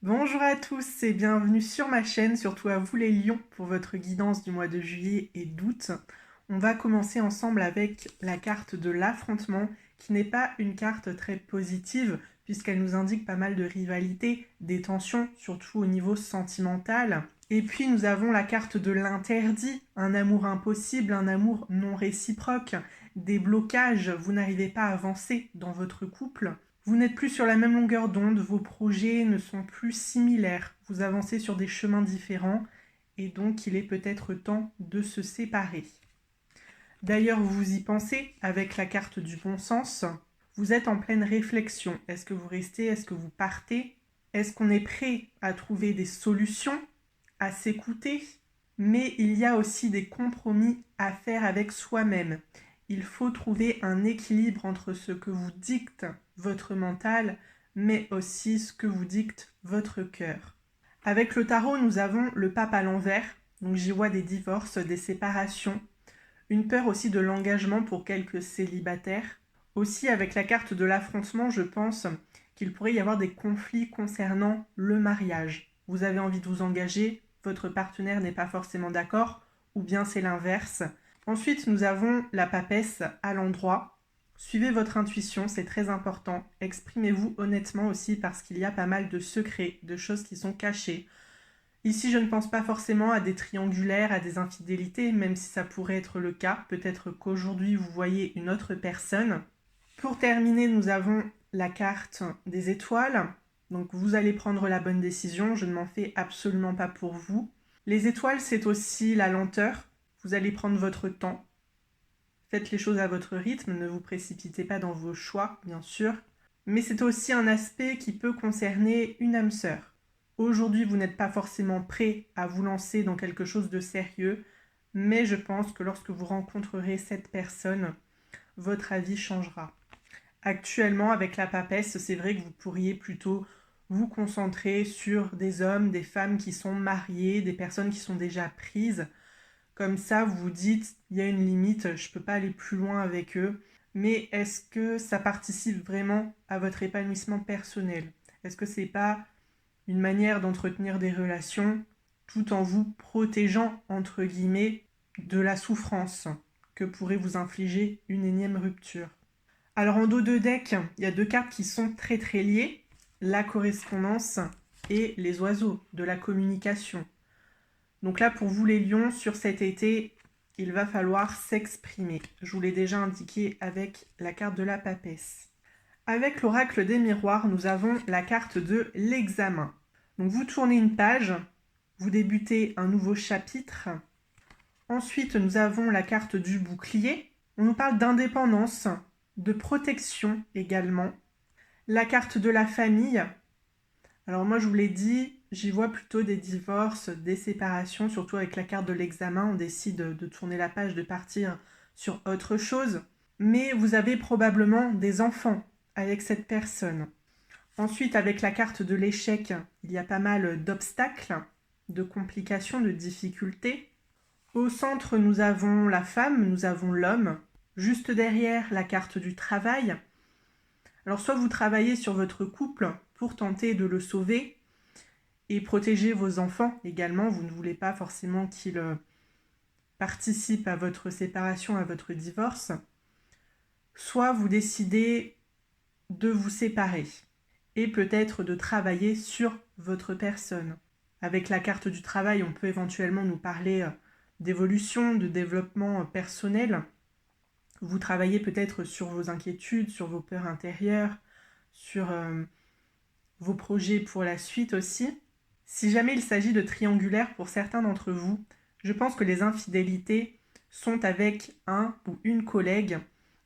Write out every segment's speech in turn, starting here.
Bonjour à tous et bienvenue sur ma chaîne, surtout à vous les lions pour votre guidance du mois de juillet et d'août. On va commencer ensemble avec la carte de l'affrontement qui n'est pas une carte très positive puisqu'elle nous indique pas mal de rivalité, des tensions, surtout au niveau sentimental. Et puis nous avons la carte de l'interdit, un amour impossible, un amour non réciproque, des blocages, vous n'arrivez pas à avancer dans votre couple. Vous n'êtes plus sur la même longueur d'onde, vos projets ne sont plus similaires, vous avancez sur des chemins différents et donc il est peut-être temps de se séparer. D'ailleurs, vous y pensez avec la carte du bon sens. Vous êtes en pleine réflexion. Est-ce que vous restez? Est-ce que vous partez? Est-ce qu'on est prêt à trouver des solutions, à s'écouter? Mais il y a aussi des compromis à faire avec soi-même. Il faut trouver un équilibre entre ce que vous dicte votre mental, mais aussi ce que vous dicte votre cœur. Avec le tarot, nous avons le pape à l'envers, donc j'y vois des divorces, des séparations, une peur aussi de l'engagement pour quelques célibataires. Aussi, avec la carte de l'affrontement, je pense qu'il pourrait y avoir des conflits concernant le mariage. Vous avez envie de vous engager, votre partenaire n'est pas forcément d'accord, ou bien c'est l'inverse. Ensuite, nous avons la papesse à l'endroit. Suivez votre intuition, c'est très important. Exprimez-vous honnêtement aussi parce qu'il y a pas mal de secrets, de choses qui sont cachées. Ici, je ne pense pas forcément à des triangulaires, à des infidélités, même si ça pourrait être le cas. Peut-être qu'aujourd'hui, vous voyez une autre personne. Pour terminer, nous avons la carte des étoiles. Donc, vous allez prendre la bonne décision. Je ne m'en fais absolument pas pour vous. Les étoiles, c'est aussi la lenteur. Vous allez prendre votre temps. Faites les choses à votre rythme. Ne vous précipitez pas dans vos choix, bien sûr. Mais c'est aussi un aspect qui peut concerner une âme sœur. Aujourd'hui, vous n'êtes pas forcément prêt à vous lancer dans quelque chose de sérieux, mais je pense que lorsque vous rencontrerez cette personne, votre avis changera. Actuellement, avec la papesse, c'est vrai que vous pourriez plutôt vous concentrer sur des hommes, des femmes qui sont mariés, des personnes qui sont déjà prises. Comme ça, vous vous dites, il y a une limite, je ne peux pas aller plus loin avec eux. Mais est-ce que ça participe vraiment à votre épanouissement personnel? Est-ce que c'est pas une manière d'entretenir des relations tout en vous protégeant, entre guillemets, de la souffrance que pourrait vous infliger une énième rupture? Alors en dos de deck, il y a deux cartes qui sont très très liées, la correspondance et les oiseaux, de la communication. Donc là, pour vous les lions, sur cet été, il va falloir s'exprimer. Je vous l'ai déjà indiqué avec la carte de la papesse. Avec l'oracle des miroirs, nous avons la carte de l'examen. Donc vous tournez une page, vous débutez un nouveau chapitre. Ensuite, nous avons la carte du bouclier. On nous parle d'indépendance, de protection également. La carte de la famille. Alors moi, je vous l'ai dit, j'y vois plutôt des divorces, des séparations, surtout avec la carte de l'examen. On décide de tourner la page, de partir sur autre chose. Mais vous avez probablement des enfants avec cette personne. Ensuite, avec la carte de l'échec, il y a pas mal d'obstacles, de complications, de difficultés. Au centre, nous avons la femme, nous avons l'homme. Juste derrière, la carte du travail. Alors, soit vous travaillez sur votre couple pour tenter de le sauver et protéger vos enfants également. Vous ne voulez pas forcément qu'ils participent à votre séparation, à votre divorce. Soit vous décidez de vous séparer et peut-être de travailler sur votre personne. Avec la carte du travail, on peut éventuellement nous parler d'évolution, de développement personnel. Vous travaillez peut-être sur vos inquiétudes, sur vos peurs intérieures, sur vos projets pour la suite aussi. Si jamais il s'agit de triangulaire pour certains d'entre vous, je pense que les infidélités sont avec un ou une collègue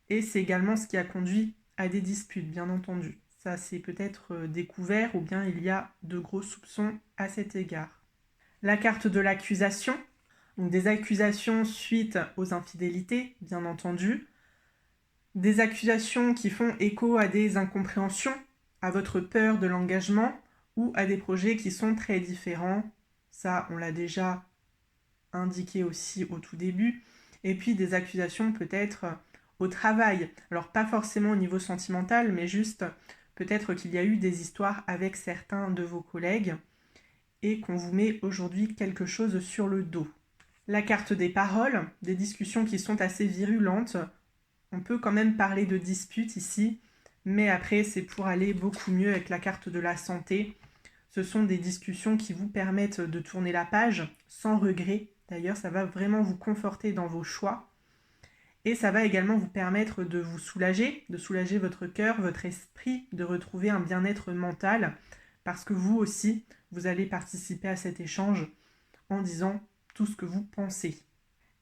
et c'est également ce qui a conduit à des disputes, bien entendu. Ça, c'est peut-être découvert ou bien il y a de gros soupçons à cet égard. La carte de l'accusation, donc des accusations suite aux infidélités, bien entendu. Des accusations qui font écho à des incompréhensions, à votre peur de l'engagement ou à des projets qui sont très différents. Ça, on l'a déjà indiqué aussi au tout début. Et puis des accusations peut-être au travail. Alors pas forcément au niveau sentimental, mais juste Peut-être qu'il y a eu des histoires avec certains de vos collègues et qu'on vous met aujourd'hui quelque chose sur le dos. La carte des paroles, des discussions qui sont assez virulentes. On peut quand même parler de disputes ici, mais après c'est pour aller beaucoup mieux avec la carte de la santé. Ce sont des discussions qui vous permettent de tourner la page sans regret. D'ailleurs, ça va vraiment vous conforter dans vos choix. Et ça va également vous permettre de vous soulager, de soulager votre cœur, votre esprit, de retrouver un bien-être mental, parce que vous aussi, vous allez participer à cet échange en disant tout ce que vous pensez.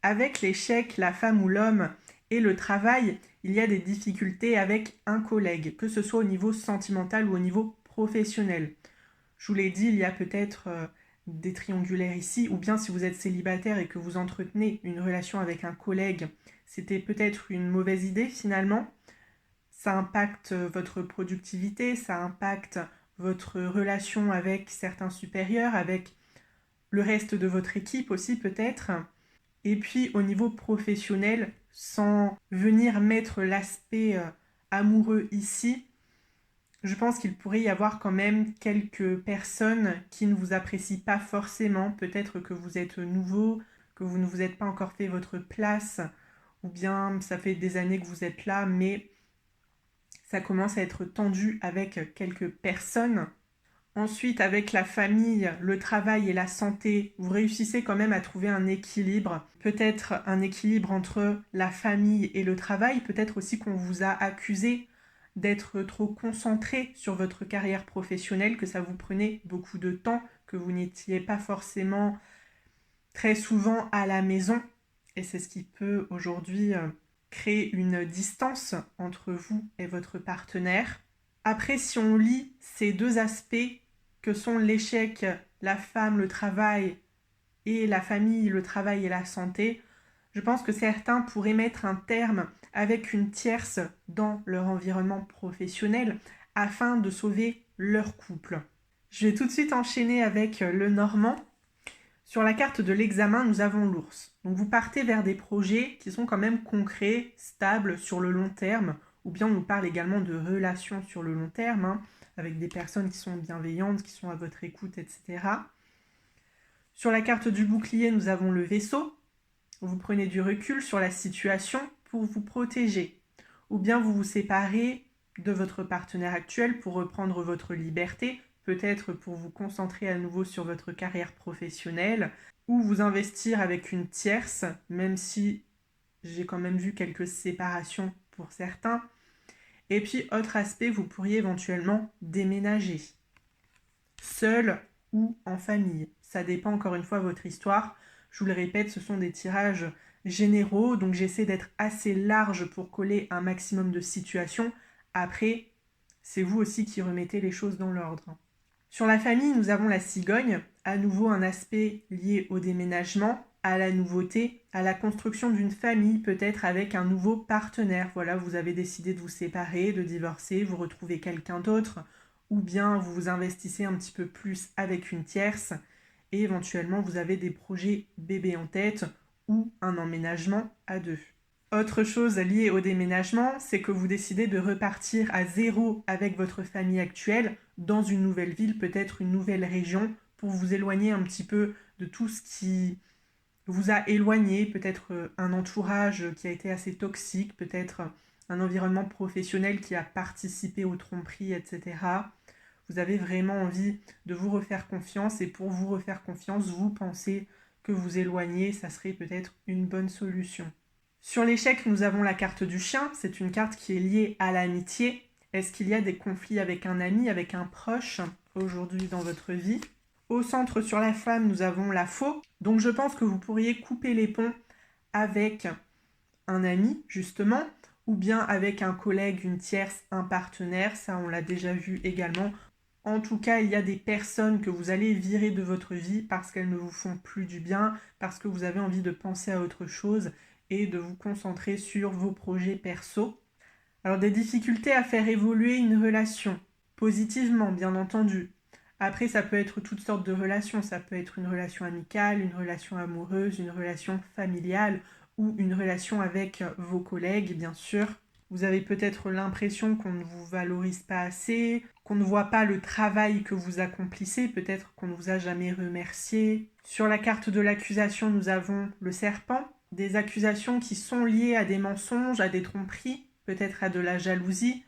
Avec l'échec, la femme ou l'homme et le travail, il y a des difficultés avec un collègue, que ce soit au niveau sentimental ou au niveau professionnel. Je vous l'ai dit, il y a peut-être des triangulaires ici, ou bien si vous êtes célibataire et que vous entretenez une relation avec un collègue, c'était peut-être une mauvaise idée finalement. Ça impacte votre productivité, ça impacte votre relation avec certains supérieurs, avec le reste de votre équipe aussi peut-être. Et puis au niveau professionnel, sans venir mettre l'aspect amoureux ici, je pense qu'il pourrait y avoir quand même quelques personnes qui ne vous apprécient pas forcément. Peut-être que vous êtes nouveau, que vous ne vous êtes pas encore fait votre place, ou bien ça fait des années que vous êtes là, mais ça commence à être tendu avec quelques personnes. Ensuite, avec la famille, le travail et la santé, vous réussissez quand même à trouver un équilibre. Peut-être un équilibre entre la famille et le travail. Peut-être aussi qu'on vous a accusé d'être trop concentré sur votre carrière professionnelle, que ça vous prenait beaucoup de temps, que vous n'étiez pas forcément très souvent à la maison. Et c'est ce qui peut aujourd'hui créer une distance entre vous et votre partenaire. Après, si on lit ces deux aspects que sont l'échec, la femme, le travail et la famille, le travail et la santé, je pense que certains pourraient mettre un terme avec une tierce dans leur environnement professionnel afin de sauver leur couple. Je vais tout de suite enchaîner avec le normand. Sur la carte de l'examen, nous avons l'ours. Donc vous partez vers des projets qui sont quand même concrets, stables sur le long terme, ou bien on nous parle également de relations sur le long terme, avec des personnes qui sont bienveillantes, qui sont à votre écoute, etc. Sur la carte du bouclier, nous avons le vaisseau. Vous prenez du recul sur la situation pour vous protéger. Ou bien vous vous séparez de votre partenaire actuel pour reprendre votre liberté, peut-être pour vous concentrer à nouveau sur votre carrière professionnelle, ou vous investir avec une tierce, même si j'ai quand même vu quelques séparations pour certains. Et puis, autre aspect, vous pourriez éventuellement déménager, seul ou en famille. Ça dépend encore une fois de votre histoire. Je vous le répète, ce sont des tirages généraux, donc j'essaie d'être assez large pour coller un maximum de situations. Après, c'est vous aussi qui remettez les choses dans l'ordre. Sur la famille, nous avons la cigogne, à nouveau un aspect lié au déménagement, à la nouveauté, à la construction d'une famille, peut-être avec un nouveau partenaire. Voilà, vous avez décidé de vous séparer, de divorcer, vous retrouvez quelqu'un d'autre, ou bien vous vous investissez un petit peu plus avec une tierce, et éventuellement vous avez des projets bébés en tête, ou un emménagement à deux. Autre chose liée au déménagement, c'est que vous décidez de repartir à zéro avec votre famille actuelle dans une nouvelle ville, peut-être une nouvelle région, pour vous éloigner un petit peu de tout ce qui vous a éloigné, peut-être un entourage qui a été assez toxique, peut-être un environnement professionnel qui a participé aux tromperies, etc. Vous avez vraiment envie de vous refaire confiance et pour vous refaire confiance, vous pensez que vous éloigner, ça serait peut-être une bonne solution. Sur l'échec, nous avons la carte du chien. C'est une carte qui est liée à l'amitié. Est-ce qu'il y a des conflits avec un ami, avec un proche aujourd'hui dans votre vie? Au centre, sur la femme, nous avons la faux. Donc je pense que vous pourriez couper les ponts avec un ami, justement, ou bien avec un collègue, une tierce, un partenaire. Ça, on l'a déjà vu également. En tout cas, il y a des personnes que vous allez virer de votre vie parce qu'elles ne vous font plus du bien, parce que vous avez envie de penser à autre chose et de vous concentrer sur vos projets perso. Alors des difficultés à faire évoluer une relation, positivement bien entendu. Après, ça peut être toutes sortes de relations, ça peut être une relation amicale, une relation amoureuse, une relation familiale ou une relation avec vos collègues, bien sûr. Vous avez peut-être l'impression qu'on ne vous valorise pas assez, qu'on ne voit pas le travail que vous accomplissez, peut-être qu'on ne vous a jamais remercié. Sur la carte de l'accusation, nous avons le serpent, des accusations qui sont liées à des mensonges, à des tromperies, peut-être à de la jalousie,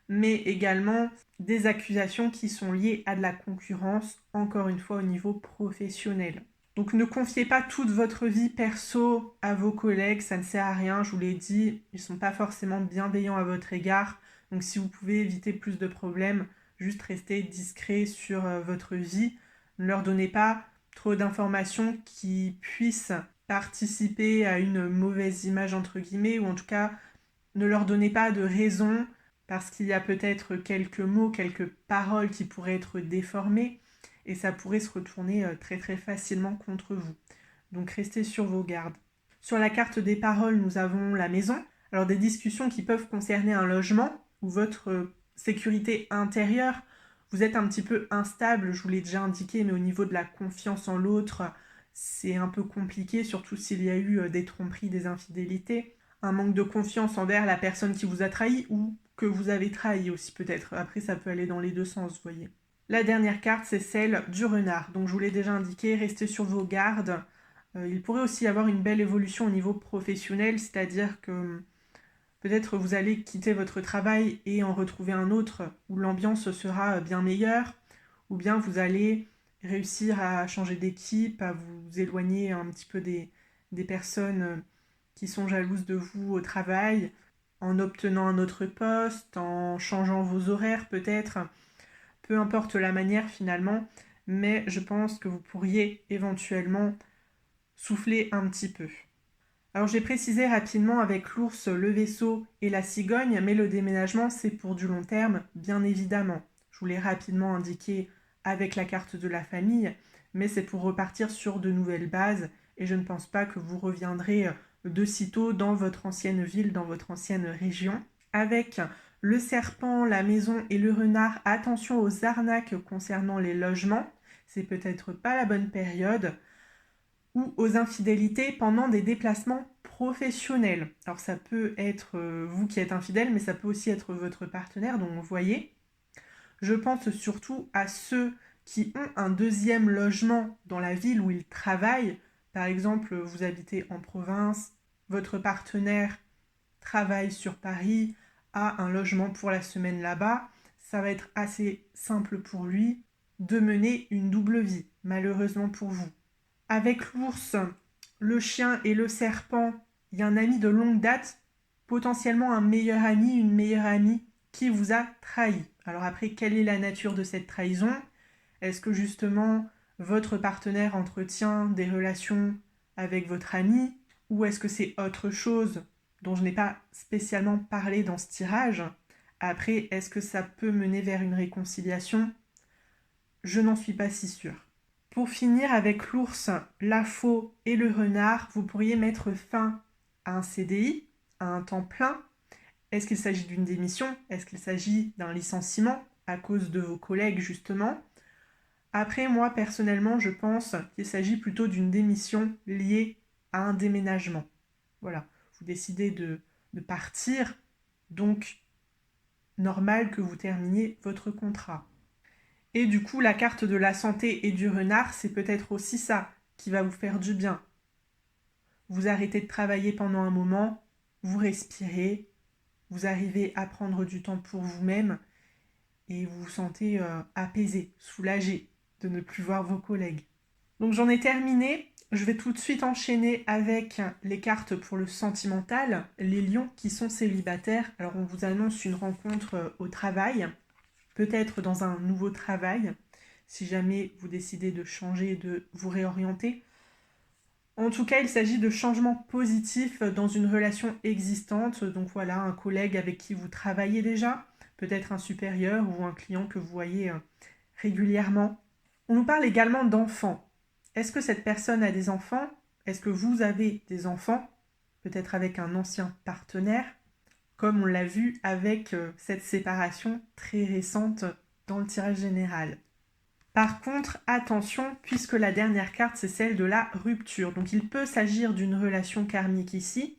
mais également des accusations qui sont liées à de la concurrence, encore une fois au niveau professionnel. Donc ne confiez pas toute votre vie perso à vos collègues, ça ne sert à rien, je vous l'ai dit, ils ne sont pas forcément bienveillants à votre égard. Donc si vous pouvez éviter plus de problèmes, juste restez discret sur votre vie. Ne leur donnez pas trop d'informations qui puissent participer à une mauvaise image entre guillemets, ou en tout cas ne leur donnez pas de raison parce qu'il y a peut-être quelques mots, quelques paroles qui pourraient être déformées et ça pourrait se retourner très très facilement contre vous. Donc restez sur vos gardes. Sur la carte des paroles, nous avons la maison. Alors des discussions qui peuvent concerner un logement ou votre sécurité intérieure. Vous êtes un petit peu instable, je vous l'ai déjà indiqué, mais au niveau de la confiance en l'autre, c'est un peu compliqué, surtout s'il y a eu des tromperies, des infidélités. Un manque de confiance envers la personne qui vous a trahi ou que vous avez trahi aussi peut-être. Après, ça peut aller dans les deux sens, vous voyez. La dernière carte, c'est celle du renard. Donc, je vous l'ai déjà indiqué, restez sur vos gardes. Il pourrait aussi y avoir une belle évolution au niveau professionnel, c'est-à-dire que peut-être vous allez quitter votre travail et en retrouver un autre où l'ambiance sera bien meilleure, ou bien vous allez réussir à changer d'équipe, à vous éloigner un petit peu des personnes qui sont jalouses de vous au travail, en obtenant un autre poste, en changeant vos horaires peut-être, peu importe la manière finalement, mais je pense que vous pourriez éventuellement souffler un petit peu. Alors j'ai précisé rapidement avec l'ours, le vaisseau et la cigogne, mais le déménagement c'est pour du long terme, bien évidemment. Je vous l'ai rapidement indiqué avec la carte de la famille, mais c'est pour repartir sur de nouvelles bases et je ne pense pas que vous reviendrez de sitôt dans votre ancienne ville, dans votre ancienne région. Avec le serpent, la maison et le renard, attention aux arnaques concernant les logements, c'est peut-être pas la bonne période, ou aux infidélités pendant des déplacements professionnels. Alors ça peut être vous qui êtes infidèle, mais ça peut aussi être votre partenaire, donc vous voyez. Je pense surtout à ceux qui ont un deuxième logement dans la ville où ils travaillent. Par exemple, vous habitez en province, votre partenaire travaille sur Paris, a un logement pour la semaine là-bas. Ça va être assez simple pour lui de mener une double vie, malheureusement pour vous. Avec l'ours, le chien et le serpent, il y a un ami de longue date, potentiellement un meilleur ami, une meilleure amie qui vous a trahi. Alors après, quelle est la nature de cette trahison? Est-ce que justement votre partenaire entretient des relations avec votre ami? Ou est-ce que c'est autre chose dont je n'ai pas spécialement parlé dans ce tirage? Après, est-ce que ça peut mener vers une réconciliation? Je n'en suis pas si sûre. Pour finir avec l'ours, la faux et le renard, vous pourriez mettre fin à un CDI, à un temps plein. Est-ce qu'il s'agit d'une démission? Est-ce qu'il s'agit d'un licenciement à cause de vos collègues justement? Après, moi personnellement, je pense qu'il s'agit plutôt d'une démission liée à un déménagement. Voilà, vous décidez de partir, donc normal que vous terminiez votre contrat. Et du coup, la carte de la santé et du renard, c'est peut-être aussi ça qui va vous faire du bien. Vous arrêtez de travailler pendant un moment, vous respirez, vous arrivez à prendre du temps pour vous-même et vous vous sentez apaisé, soulagé de ne plus voir vos collègues. Donc j'en ai terminé. Je vais tout de suite enchaîner avec les cartes pour le sentimental, les lions qui sont célibataires. Alors on vous annonce une rencontre au travail, peut-être dans un nouveau travail, si jamais vous décidez de changer, de vous réorienter. En tout cas, il s'agit de changements positifs dans une relation existante. Donc voilà, un collègue avec qui vous travaillez déjà, peut-être un supérieur ou un client que vous voyez régulièrement. On nous parle également d'enfants. Est-ce que cette personne a des enfants? Est-ce que vous avez des enfants? Peut-être avec un ancien partenaire, comme on l'a vu avec cette séparation très récente dans le tirage général. Par contre, attention, puisque la dernière carte, c'est celle de la rupture. Donc il peut s'agir d'une relation karmique ici.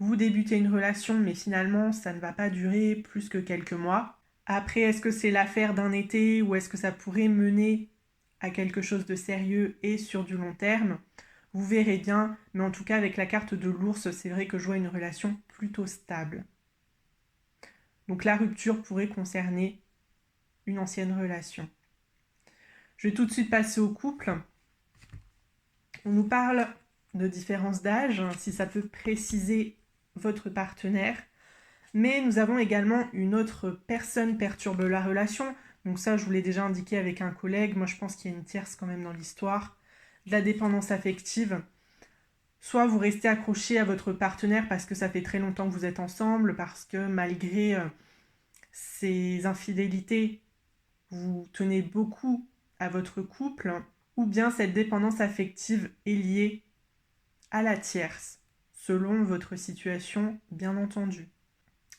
Vous débutez une relation, mais finalement, ça ne va pas durer plus que quelques mois. Après, est-ce que c'est l'affaire d'un été ou est-ce que ça pourrait mener à quelque chose de sérieux et sur du long terme? Vous verrez bien, mais en tout cas, avec la carte de l'ours, c'est vrai que je vois une relation plutôt stable. Donc la rupture pourrait concerner une ancienne relation. Je vais tout de suite passer au couple. On nous parle de différence d'âge, si ça peut préciser votre partenaire. Mais nous avons également une autre personne perturbe la relation. Donc ça, je vous l'ai déjà indiqué avec un collègue. Moi, je pense qu'il y a une tierce quand même dans l'histoire. De la dépendance affective. Soit vous restez accroché à votre partenaire parce que ça fait très longtemps que vous êtes ensemble, parce que malgré ces infidélités, vous tenez beaucoup à votre couple, ou bien cette dépendance affective est liée à la tierce, selon votre situation, bien entendu.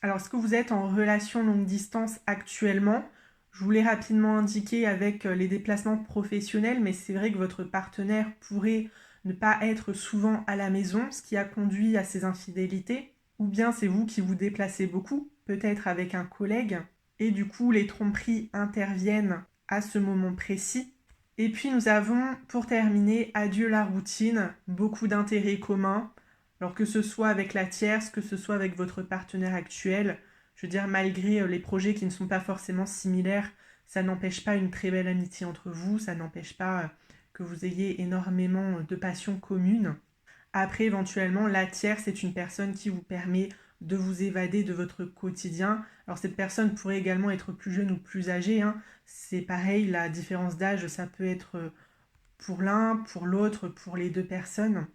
Alors, est-ce que vous êtes en relation longue distance actuellement? Je vous l'ai rapidement indiqué avec les déplacements professionnels, mais c'est vrai que votre partenaire pourrait ne pas être souvent à la maison, ce qui a conduit à ces infidélités. Ou bien c'est vous qui vous déplacez beaucoup, peut-être avec un collègue, et du coup les tromperies interviennent à ce moment précis. Et puis nous avons, pour terminer, adieu la routine, beaucoup d'intérêts communs, alors que ce soit avec la tierce, que ce soit avec votre partenaire actuel. Je veux dire, malgré les projets qui ne sont pas forcément similaires, ça n'empêche pas une très belle amitié entre vous, ça n'empêche pas que vous ayez énormément de passions communes. Après, éventuellement, la tierce est une personne qui vous permet de vous évader de votre quotidien. Alors cette personne pourrait également être plus jeune ou plus âgée, hein. C'est pareil, la différence d'âge, ça peut être pour l'un, pour l'autre, pour les deux personnes.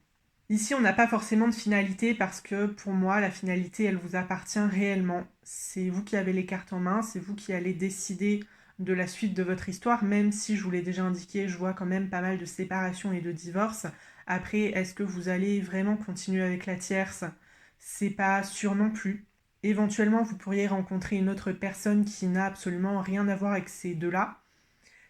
Ici, on n'a pas forcément de finalité parce que pour moi, la finalité, elle vous appartient réellement. C'est vous qui avez les cartes en main, c'est vous qui allez décider de la suite de votre histoire, même si je vous l'ai déjà indiqué, je vois quand même pas mal de séparations et de divorces. Après, est-ce que vous allez vraiment continuer avec la tierce? C'est pas sûr non plus. Éventuellement, vous pourriez rencontrer une autre personne qui n'a absolument rien à voir avec ces deux-là.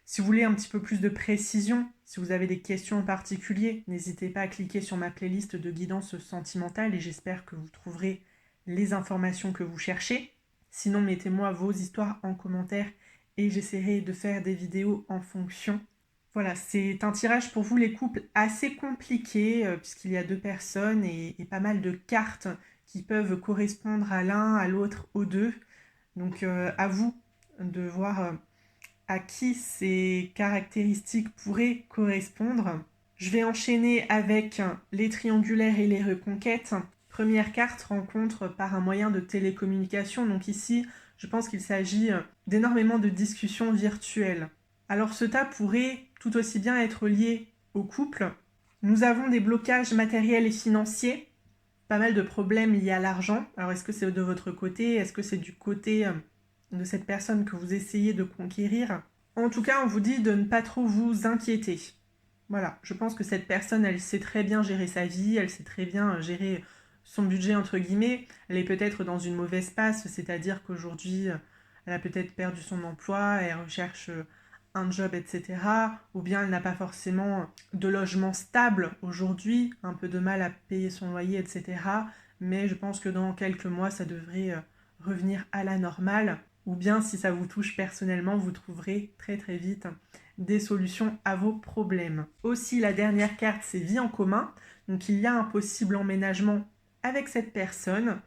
Si vous voulez un petit peu plus de précision, si vous avez des questions en particulier, n'hésitez pas à cliquer sur ma playlist de guidance sentimentale et j'espère que vous trouverez les informations que vous cherchez. Sinon, mettez-moi vos histoires en commentaire et j'essaierai de faire des vidéos en fonction. Voilà, c'est un tirage pour vous les couples assez compliqué puisqu'il y a deux personnes et pas mal de cartes qui peuvent correspondre à l'un, à l'autre, aux deux. Donc à vous de voir à qui ces caractéristiques pourraient correspondre. Je vais enchaîner avec les triangulaires et les reconquêtes. Première carte, rencontre par un moyen de télécommunication. Donc ici, je pense qu'il s'agit d'énormément de discussions virtuelles. Alors ce tas pourrait tout aussi bien être lié au couple. Nous avons des blocages matériels et financiers, pas mal de problèmes liés à l'argent. Alors est-ce que c'est de votre côté? Est-ce que c'est du côté de cette personne que vous essayez de conquérir? En tout cas, on vous dit de ne pas trop vous inquiéter. Voilà, je pense que cette personne, elle sait très bien gérer sa vie, elle sait très bien gérer son budget, entre guillemets. Elle est peut-être dans une mauvaise passe, c'est-à-dire qu'aujourd'hui, elle a peut-être perdu son emploi, elle recherche un job, etc. Ou bien elle n'a pas forcément de logement stable aujourd'hui, un peu de mal à payer son loyer, etc. Mais je pense que dans quelques mois, ça devrait revenir à la normale. Ou bien si ça vous touche personnellement, vous trouverez très très vite des solutions à vos problèmes. Aussi, la dernière carte, c'est vie en commun. Donc il y a un possible emménagement avec cette personne.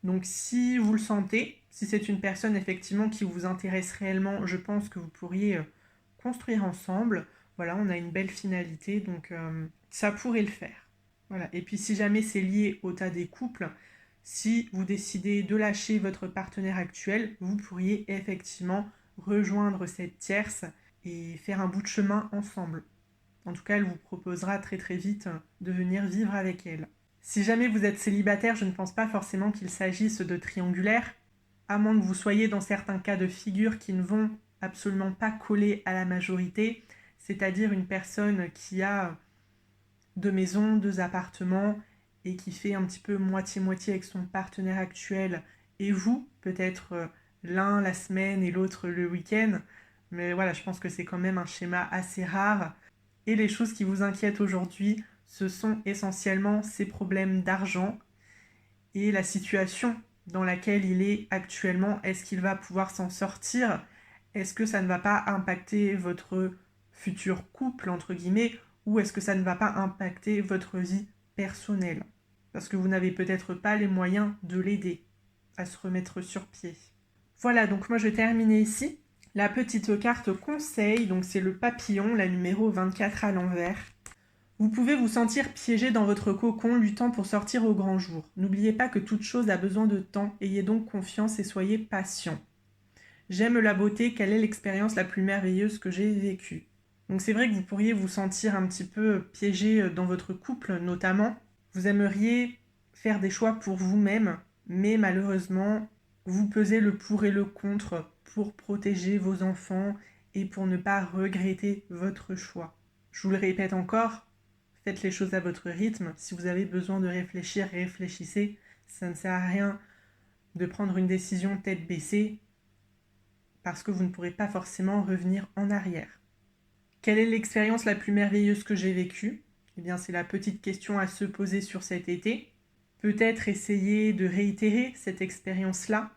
Donc si vous le sentez, si c'est une personne effectivement qui vous intéresse réellement, je pense que vous pourriez construire ensemble. Voilà, on a une belle finalité, donc ça pourrait le faire. Voilà. Et puis si jamais c'est lié au tas des couples, si vous décidez de lâcher votre partenaire actuel, vous pourriez effectivement rejoindre cette tierce et faire un bout de chemin ensemble. En tout cas, elle vous proposera très très vite de venir vivre avec elle. Si jamais vous êtes célibataire, je ne pense pas forcément qu'il s'agisse de triangulaire, à moins que vous soyez dans certains cas de figure qui ne vont absolument pas coller à la majorité, c'est-à-dire une personne qui a deux maisons, deux appartements et qui fait un petit peu moitié-moitié avec son partenaire actuel et vous, peut-être l'un la semaine et l'autre le week-end. Mais voilà, je pense que c'est quand même un schéma assez rare. Et les choses qui vous inquiètent aujourd'hui, ce sont essentiellement ces problèmes d'argent et la situation dans laquelle il est actuellement. Est-ce qu'il va pouvoir s'en sortir? Est-ce que ça ne va pas impacter votre futur couple, entre guillemets, ou est-ce que ça ne va pas impacter votre vie personnelle? Parce que vous n'avez peut-être pas les moyens de l'aider à se remettre sur pied. Voilà, donc moi je vais terminer ici. La petite carte conseil, donc c'est le papillon, la numéro 24 à l'envers. Vous pouvez vous sentir piégé dans votre cocon, luttant pour sortir au grand jour. N'oubliez pas que toute chose a besoin de temps, ayez donc confiance et soyez patient. J'aime la beauté, quelle est l'expérience la plus merveilleuse que j'ai vécue? Donc c'est vrai que vous pourriez vous sentir un petit peu piégé dans votre couple notamment. Vous aimeriez faire des choix pour vous-même, mais malheureusement, vous pesez le pour et le contre pour protéger vos enfants et pour ne pas regretter votre choix. Je vous le répète encore, faites les choses à votre rythme. Si vous avez besoin de réfléchir, réfléchissez. Ça ne sert à rien de prendre une décision tête baissée parce que vous ne pourrez pas forcément revenir en arrière. Quelle est l'expérience la plus merveilleuse que j'ai vécue? Eh bien, c'est la petite question à se poser sur cet été. Peut-être essayer de réitérer cette expérience-là.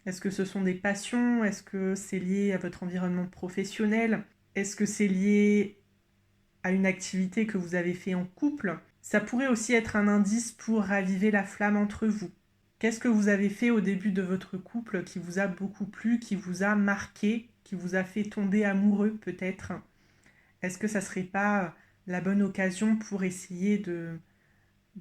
Est-ce que ce sont des passions? Est-ce que c'est lié à votre environnement professionnel? Est-ce que c'est lié à une activité que vous avez fait en couple? Ça pourrait aussi être un indice pour raviver la flamme entre vous. Qu'est-ce que vous avez fait au début de votre couple qui vous a beaucoup plu, qui vous a marqué, qui vous a fait tomber amoureux peut-être? Est-ce que ça serait pas la bonne occasion pour essayer de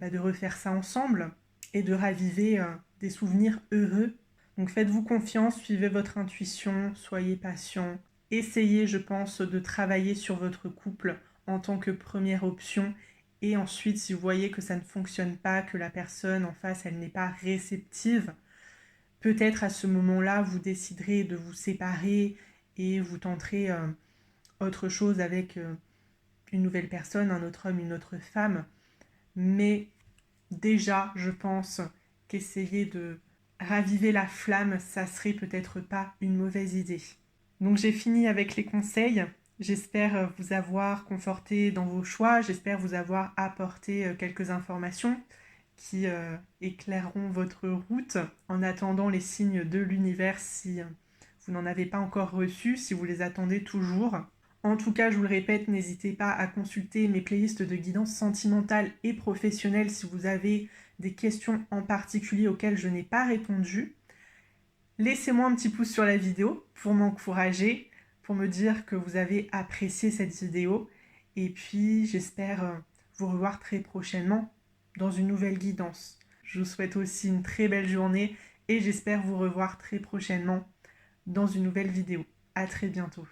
refaire ça ensemble et de raviver des souvenirs heureux? Donc faites-vous confiance, suivez votre intuition, soyez patient. Essayez, je pense, de travailler sur votre couple en tant que première option. Et ensuite, si vous voyez que ça ne fonctionne pas, que la personne en face, elle n'est pas réceptive, peut-être à ce moment-là, vous déciderez de vous séparer et vous tenterez autre chose avec une nouvelle personne, un autre homme, une autre femme. Mais déjà, je pense qu'essayer de raviver la flamme, ça serait peut-être pas une mauvaise idée. Donc j'ai fini avec les conseils. J'espère vous avoir conforté dans vos choix. J'espère vous avoir apporté quelques informations qui éclaireront votre route en attendant les signes de l'univers si vous n'en avez pas encore reçu, si vous les attendez toujours. En tout cas, je vous le répète, n'hésitez pas à consulter mes playlists de guidance sentimentale et professionnelle si vous avez des questions en particulier auxquelles je n'ai pas répondu. Laissez-moi un petit pouce sur la vidéo pour m'encourager, pour me dire que vous avez apprécié cette vidéo. Et puis, j'espère vous revoir très prochainement dans une nouvelle guidance. Je vous souhaite aussi une très belle journée et j'espère vous revoir très prochainement dans une nouvelle vidéo. À très bientôt.